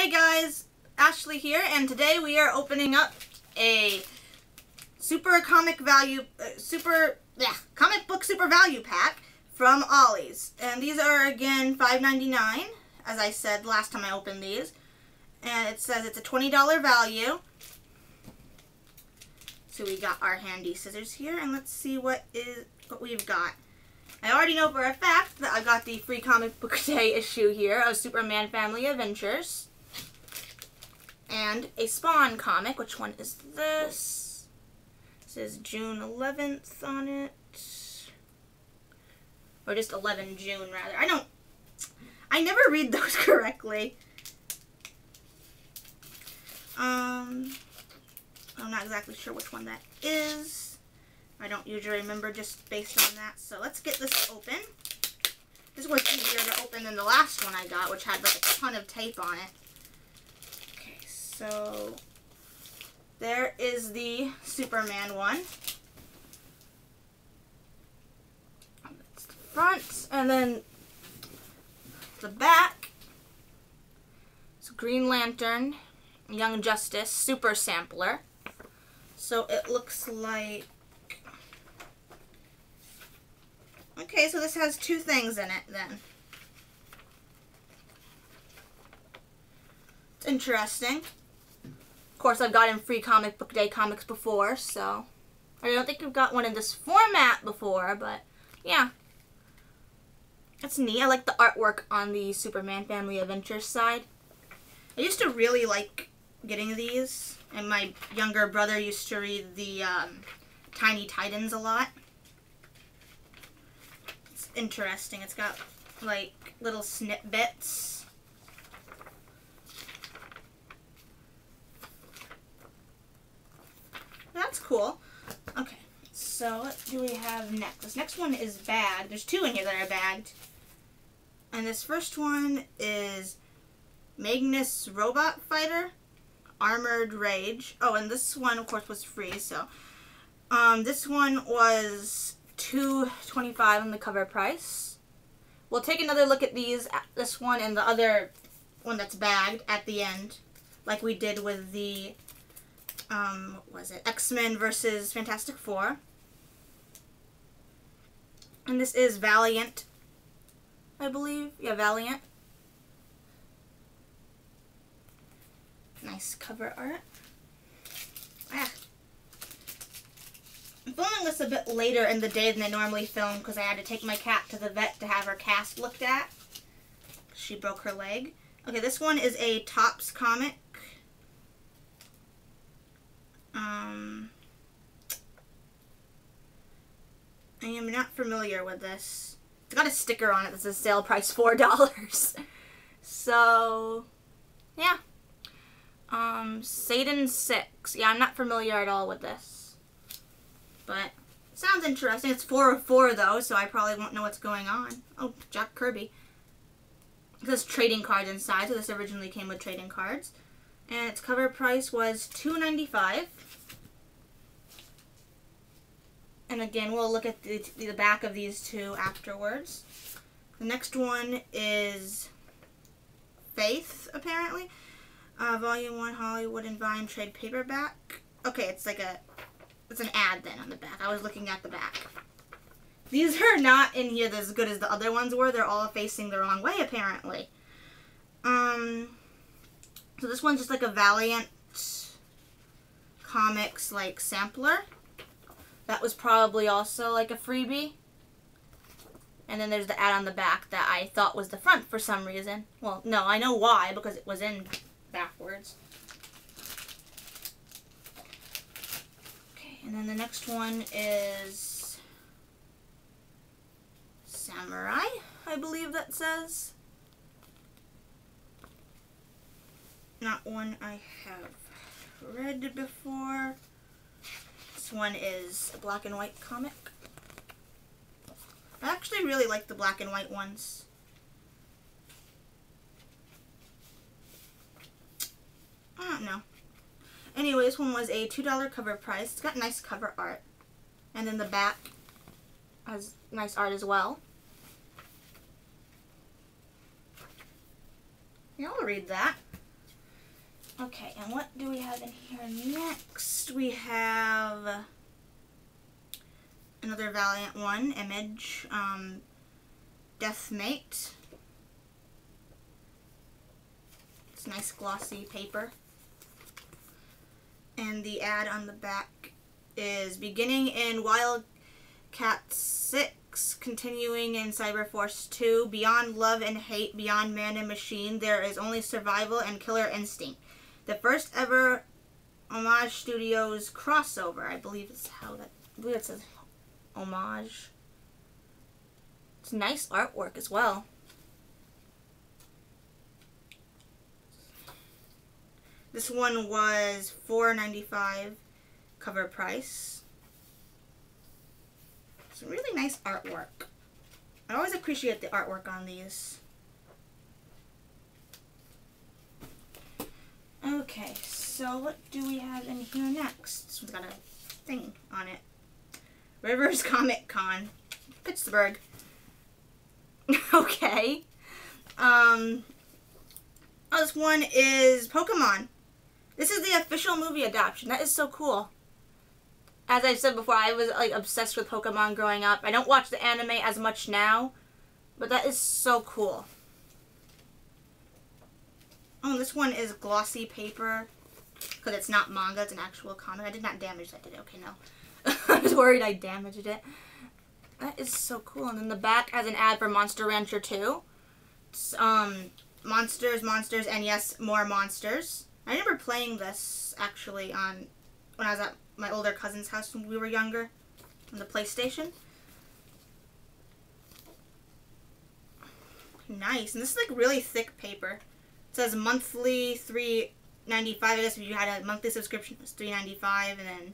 Hey guys, Ashley here, and today we are opening up a comic book super value pack from Ollie's. And these are again $5.99, as I said last time I opened these. And it says it's a $20 value. So we got our handy scissors here, and let's see what we've got. I already know for a fact that I got the free comic book day issue here of Superman Family Adventures. And a Spawn comic. Which one is this? It says June 11th on it. Or just 11 June, rather. I never read those correctly. I'm not exactly sure which one that is. I don't usually remember just based on that. So let's get this open. This was easier to open than the last one I got, which had like a ton of tape on it. Okay, so there is the Superman one. That's the front, and then the back. It's Green Lantern, Young Justice, Super Sampler. So it looks like... Okay, so this has two things in it then. It's interesting. Of course, I've gotten free comic book day comics before, so I don't think I've got one in this format before, but yeah. That's neat. I like the artwork on the Superman Family Adventures side. I used to really like getting these, and my younger brother used to read the Tiny Titans a lot. It's interesting. It's got like little snippets. That's cool. Okay, so what do we have next? This next one is bagged. There's two in here that are bagged. And this first one is Magnus Robot Fighter, Armored Rage. Oh, and this one, of course, was free. So, this one was $2.25 on the cover price. We'll take another look at this one and the other one that's bagged at the end, like we did with the what was it? X-Men versus Fantastic Four. And this is Valiant, I believe. Yeah, Valiant. Nice cover art. I'm filming this a bit later in the day than I normally film because I had to take my cat to the vet to have her cast looked at. She broke her leg. Okay, this one is a Topps comic. I am not familiar with this. It's got a sticker on it that says sale price $4. So, yeah. Satan 6. Yeah, I'm not familiar at all with this. But it sounds interesting. It's 4 of 4 though, so I probably won't know what's going on. Oh, Jack Kirby. It says trading cards inside, so this originally came with trading cards. And its cover price was $2.95. And again, we'll look at the back of these two afterwards. The next one is Faith, apparently. Volume 1 Hollywood and Vine trade paperback. Okay, it's like it's an ad then on the back. I was looking at the back. These are not in here as good as the other ones were. They're all facing the wrong way, apparently. So this one's just like a Valiant Comics like sampler. That was probably also like a freebie. And then there's the ad on the back that I thought was the front for some reason. Well, no, I know why, because it was in backwards. Okay, and then the next one is Samurai, I believe that says. Not one I have read before. This one is a black and white comic. I actually really like the black and white ones. I don't know. Anyway, this one was a $2 cover price. It's got nice cover art. And then the back has nice art as well. Yeah, I'll read that. Okay, and what do we have in here next? We have another Valiant one, Image, Deathmate. It's nice glossy paper. And the ad on the back is beginning in Wildcat 6, continuing in Cyberforce 2, beyond love and hate, beyond man and machine, there is only survival and killer instinct. The first ever Homage Studios crossover, I believe is how that, I believe it says Homage. It's nice artwork as well. This one was $4.95 cover price. Some really nice artwork. I always appreciate the artwork on these. Okay, so what do we have in here next? We've got a thing on it. Rivers Comic Con, Pittsburgh. Okay. Oh, this one is Pokemon. This is the official movie adaptation. That is so cool. As I said before, I was like obsessed with Pokemon growing up. I don't watch the anime as much now, but that is so cool. Oh, this one is glossy paper because it's not manga, it's an actual comic. I did not damage that, did I? Okay, no. I was worried I damaged it. That is so cool. And then the back has an ad for Monster Rancher 2. It's, monsters, and yes, more monsters. I remember playing this, actually, when I was at my older cousin's house when we were younger, on the PlayStation. Nice. And this is, like, really thick paper. It says monthly $3.95. I guess if you had a monthly subscription, it's $3.95, and then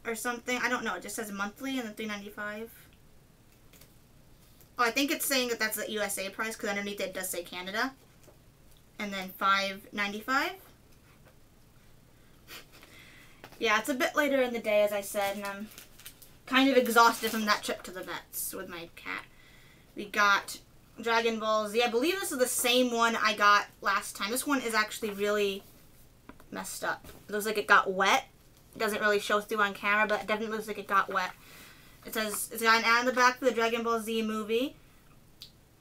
or something. I don't know. It just says monthly and then $3.95. Oh, I think it's saying that that's the USA price because underneath it does say Canada. And then $5.95. Yeah, it's a bit later in the day, as I said, and I'm kind of exhausted from that trip to the vets with my cat. We got Dragonball Z. I believe this is the same one I got last time. This one is actually really messed up. It looks like it got wet. It doesn't really show through on camera, but it definitely looks like it got wet. It says, it's got an ad on the back for the Dragonball Z movie.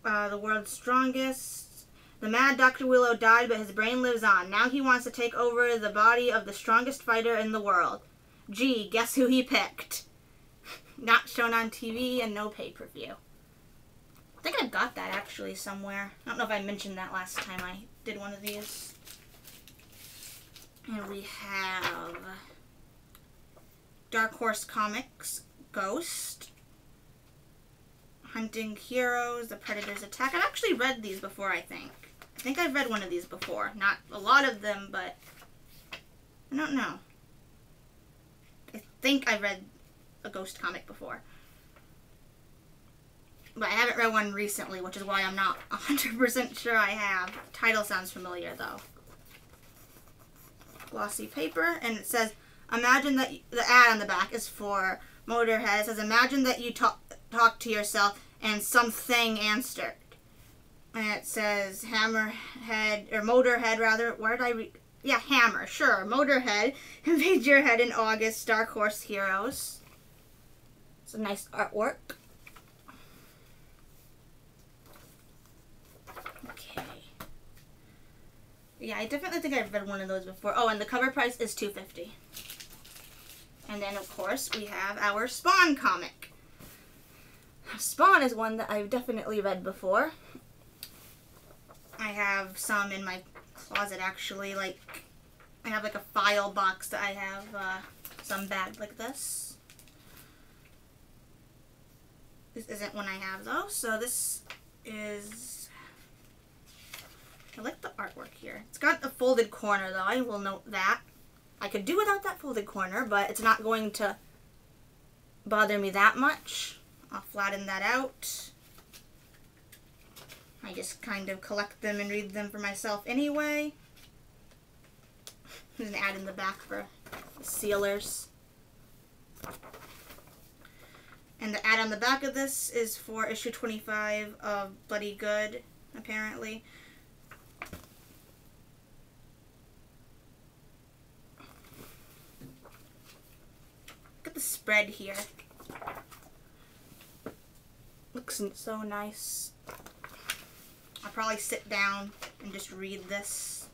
The world's strongest. The mad Dr. Willow died, but his brain lives on. Now he wants to take over the body of the strongest fighter in the world. Gee, guess who he picked? Not shown on TV and no pay-per-view. I think I've got that actually somewhere. I don't know if I mentioned that last time I did one of these. And we have Dark Horse Comics, Ghost, Hunting Heroes, The Predator's Attack. I've actually read these before, I think. I think I've read one of these before. Not a lot of them, but I don't know. I think I've read a Ghost comic before. But I haven't read one recently, which is why I'm not 100% sure I have. Title sounds familiar, though. Glossy paper, and it says, imagine that the ad on the back is for Motorhead. It says, imagine that you talk to yourself and something answered. And it says Hammerhead, or Motorhead rather. Where did I read? Yeah, Hammer, sure. Motorhead invades your head in August. Dark Horse Heroes. It's a nice artwork. Okay. Yeah, I definitely think I've read one of those before. Oh, and the cover price is $2.50. And then, of course, we have our Spawn comic. Spawn is one that I've definitely read before. I have some in my closet, actually. Like, I have like a file box that I have some bagged like this. This isn't one I have, though. So this is... I like the artwork here. It's got a folded corner, though. I will note that. I could do without that folded corner, but it's not going to bother me that much. I'll flatten that out. I just kind of collect them and read them for myself anyway. There's an ad in the back for the sealers. And the ad on the back of this is for issue 25 of Bloody Good, apparently. the spread here. Looks so nice. I'll probably sit down and just read this.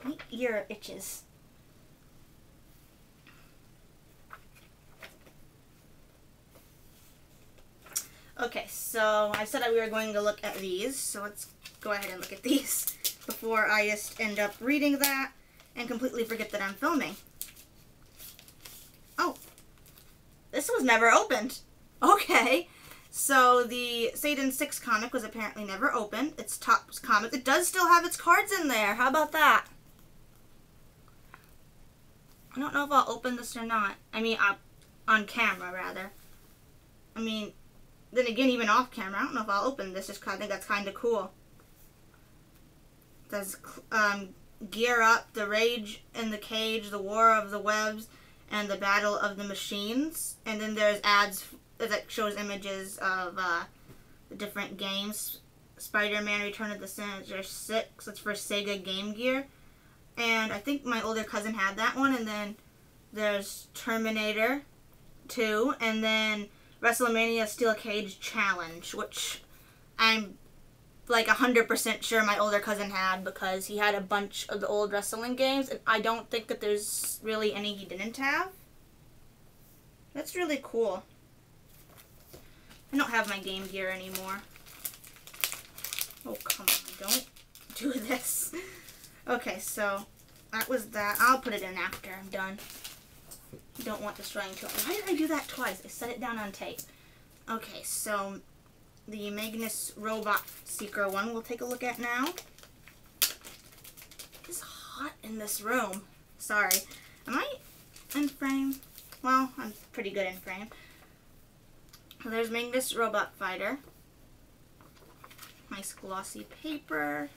My ear itches. Okay, so I said that we were going to look at these, so let's go ahead and look at these before I just end up reading that and completely forget that I'm filming. Oh, this was never opened. Okay, so the Satan 6 comic was apparently never opened. It's Topps comic. It does still have its cards in there. How about that? I don't know if I'll open this or not. I mean, on camera, rather. I mean, then again, even off camera, I don't know if I'll open this just because I think that's kind of cool. It says, Gear Up, The Rage in the Cage, The War of the Webs, and The Battle of the Machines. And then there's ads that shows images of the different games. Spider-Man Return of the Sinister Six, that's for Sega Game Gear. And I think my older cousin had that one. And then there's Terminator 2, and then WrestleMania Steel Cage Challenge, which I'm like 100% sure my older cousin had because he had a bunch of the old wrestling games, and I don't think that there's really any he didn't have. That's really cool. I don't have my Game Gear anymore. Oh, come on, don't do this. Okay, so that was that. I'll put it in after I'm done. Don't want this running too long. Why did I do that twice? I set it down on tape. Okay, so the Magnus Robot Seeker one we'll take a look at now. It's hot in this room. Sorry. Am I in frame? Well, I'm pretty good in frame. So there's Magnus Robot Fighter. Nice glossy paper.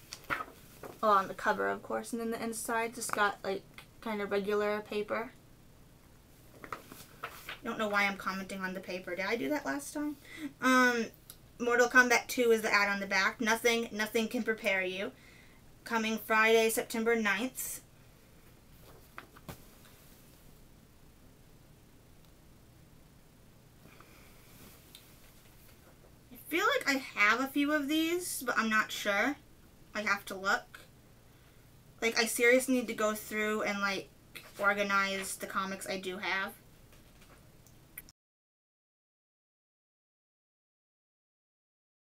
Oh, on the cover, of course. And then the inside just got, like, kind of regular paper. Don't know why I'm commenting on the paper. Did I do that last time? Mortal Kombat 2 is the ad on the back. Nothing can prepare you. Coming Friday, September 9th. I feel like I have a few of these, but I'm not sure. I have to look. Like, I seriously need to go through and, like, organize the comics I do have.